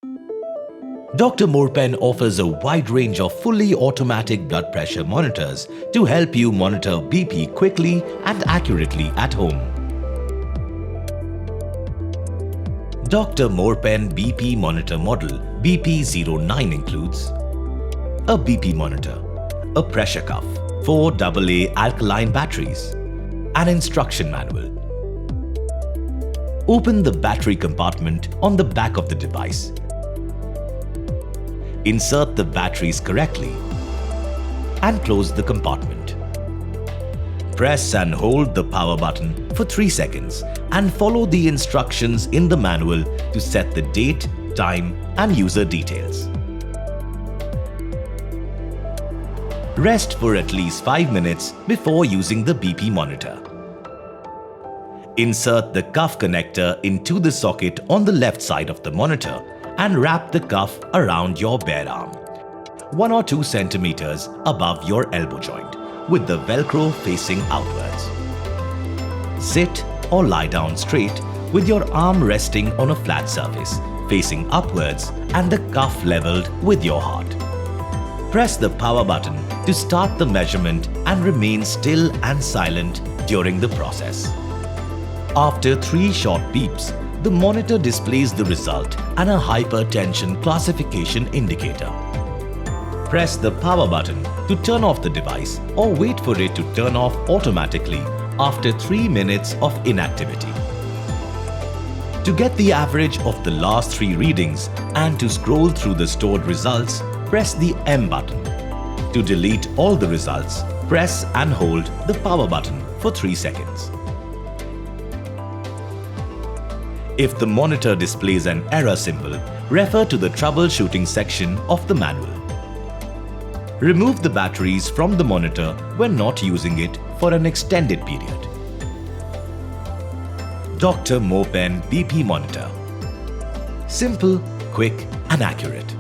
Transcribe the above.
Dr. Morepen offers a wide range of fully automatic blood pressure monitors to help you monitor BP quickly and accurately at home. Dr. Morepen BP monitor model BP09 includes a BP monitor, a pressure cuff, 4 AA alkaline batteries, an instruction manual. Open the battery compartment on the back of the device. Insert the batteries correctly and close the compartment. Press and hold the power button for 3 seconds and follow the instructions in the manual to set the date, time and user details. Rest for at least 5 minutes before using the BP monitor. Insert the cuff connector into the socket on the left side of the monitor and wrap the cuff around your bare arm, 1 or 2 centimeters above your elbow joint, with the Velcro facing outwards. Sit or lie down straight with your arm resting on a flat surface, facing upwards and the cuff leveled with your heart. Press the power button to start the measurement and remain still and silent during the process. After 3 short beeps, the monitor displays the result and a hypertension classification indicator. Press the power button to turn off the device or wait for it to turn off automatically after 3 minutes of inactivity. To get the average of the last 3 readings and to scroll through the stored results, press the M button. To delete all the results, press and hold the power button for 3 seconds. If the monitor displays an error symbol, refer to the troubleshooting section of the manual. Remove the batteries from the monitor when not using it for an extended period. Dr. Morepen BP Monitor. Simple, quick and accurate.